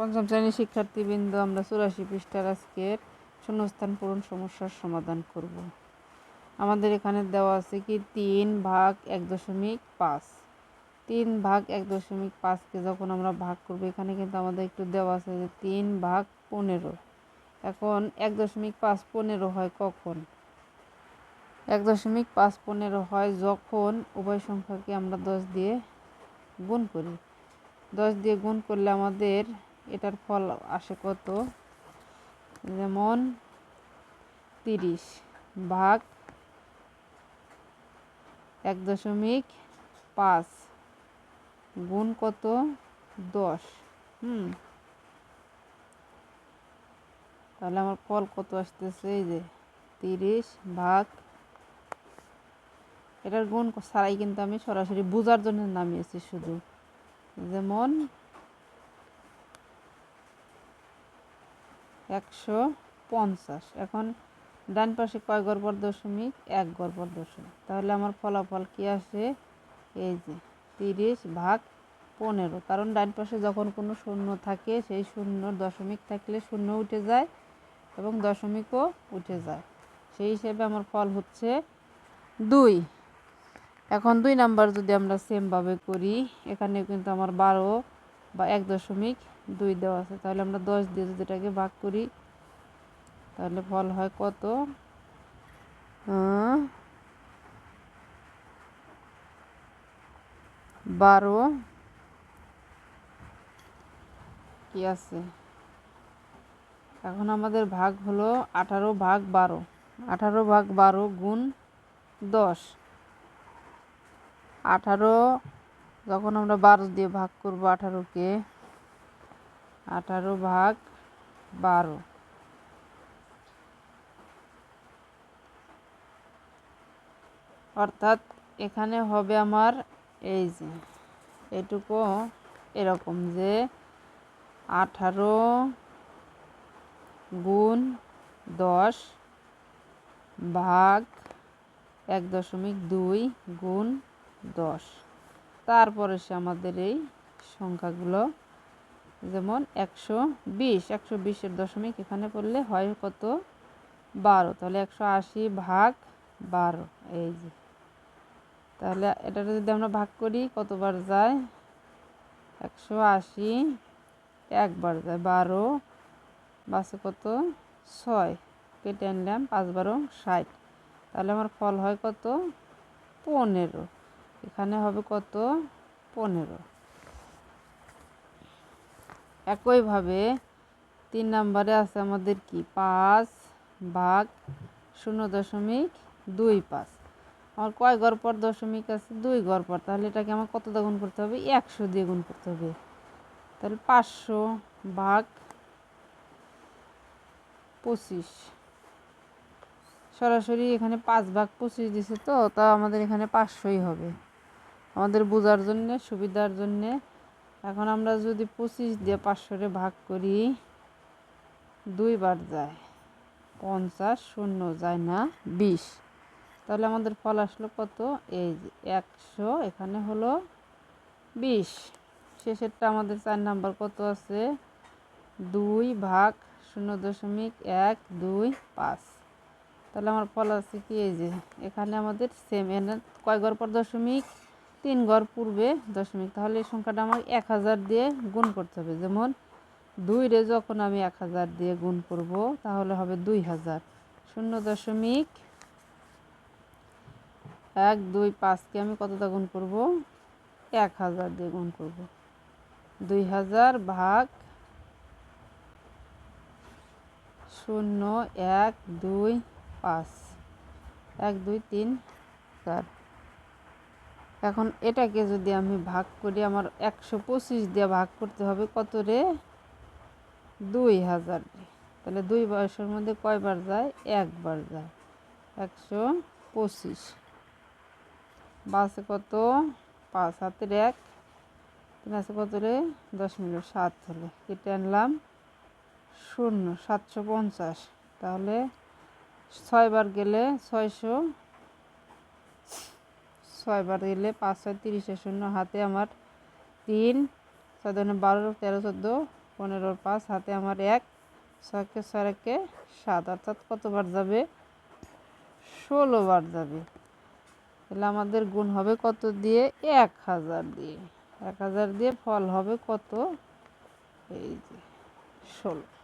পঞ্চম শ্রেণীর শিক্ষার্থীবৃন্দ, আমরা 84 পৃষ্ঠার আজকের শূন্যস্থান পূরণ সমস্যার সমাধান করব। আমাদের এখানে দেওয়া আছে কি 3 ভাগ 1.5। 3 ভাগ 1.5কে যখন আমরা ভাগ করব, এখানে কিন্তু আমাদের একটু দেওয়া আছে যে 3 ভাগ 15। এখন 1.5 15 হয় কখন? 1.5 15 হয় যখন উভয় সংখ্যাকে আমরা 10 দিয়ে গুণ করি। 10 দিয়ে গুণ করলে আমাদের এটার ফল আসে কত? যেমন 30 ভাগ 1.5 গুণ কত? 10। তাহলে আমার ফল কত আসতেছে? এই যে 30 ভাগ, এটার গুণ ছাড়াই কিন্তু আমি সরাসরি বোঝার জন্য নামিয়েছি শুধু, যেমন 150। এখন ডান পাশে কয় ঘর পর দশমিক? 1 ঘর পর দশমিক। তাহলে আমার ফলাফল কি আসে? এই যে 30 ভাগ 15। কারণ ডান পাশে যখন কোনো শূন্য থাকে, সেই শূন্য দশমিক থাকলে শূন্য উঠে যায় এবং দশমিকও উঠে যায়। সেই হিসেবে আমার ফল হচ্ছে 2। এখন 2 নাম্বার যদি আমরা সেমভাবে করি, এখানে কিন্তু আমার 12 বা 1.2 দেওয়া আছে। তাহলে আমরা 10 দিয়ে যদি এটাকে ভাগ করি, তাহলে ফল হয় কত? 12 কি আছে? এখন আমাদের ভাগ হলো 18 ভাগ 12। 18 ভাগ 12 গুণ 10। 18 যখন আমরা 12 দিয়ে ভাগ করব, 18কে 18 ভাগ 12, অর্থাৎ এখানে হবে আমার এই যে এটুকু এরকম যে 18 গুণ 10 ভাগ 1.2 গুণ 10। তারপরে সে আমাদের এই সংখ্যাগুলো, যেমন 120। 120-এর দশমিক এখানে পড়লে হয় কত? 12। তাহলে 180 ভাগ 12, এই যে। তাহলে এটা যদি আমরা ভাগ করি, কতবার যায়? 180 একবার যায়। 12 বাসে কত? 6, কেটে আনলাম 5 12 60। তাহলে আমার ফল হয় কত? 15। এখানে হবে কত? 15। একইভাবে 3 নম্বরে আছে আমাদের কি 5 ভাগ 0.25। আমার কয় ঘর পর দশমিক আছে? 2 ঘর পর। তাহলে এটাকে আমার কত দিয়ে গুণ করতে হবে? 100 দিয়ে গুণ করতে হবে। তাহলে 500 ভাগ 25। সরাসরি এখানে 5 ভাগ 25 দিছে, তো তা আমাদের এখানে 500ই হবে, আমাদের বোঝার জন্যে, সুবিধার জন্যে। এখন আমরা যদি 25 দিয়ে 500 ভাগ করি, 2 বার যায় 50, শূন্য যায় না 20। তাহলে আমাদের ফল আসলো কত? এই যে 100, এখানে হলো 20। শেষেরটা আমাদের 4 নাম্বার কত আছে? 2 ভাগ 0.125। তাহলে আমার ফল আছে কি? এই যে এখানে আমাদের সেম। এনে কয় ঘর পর দশমিক? 3 ঘর পূর্বে দশমিক। তাহলে এই সংখ্যাটা আমার 1000 দিয়ে গুণ করতে হবে। যেমন 2 রে যখন আমি 1000 দিয়ে গুণ করব, তাহলে হবে 2000। 0.125কে আমি কত দিয়ে গুণ করব? 1000 দিয়ে গুণ করব। 2000 ভাগ 0.125, 1 2 3 4। এখন এটাকে যদি আমি ভাগ করি, আমার 125 দিয়ে ভাগ করতে হবে কত রে? 2000 রে। তাহলে 2 বয়সের মধ্যে কয়বার যায়? একবার যায়। 125 বাসে কত? 5, হাতের 1, 3 আছে কত রে? 0.7 হলে কেটে আনলাম 0, 750। তাহলে 6 বার গেলে 600, 6 বার গেলে 5 6 30 0, হাতে আমার 3, 7 12 13 14 15 5 হাতে আমার 1, 6 কে 4 কে 7, অর্থাৎ কতবার যাবে? 16 বার যাবে। তাহলে আমাদের গুণ হবে কত দিয়ে? 1000 দিয়ে। 1000 দিয়ে ফল হবে কত? এই যে 16।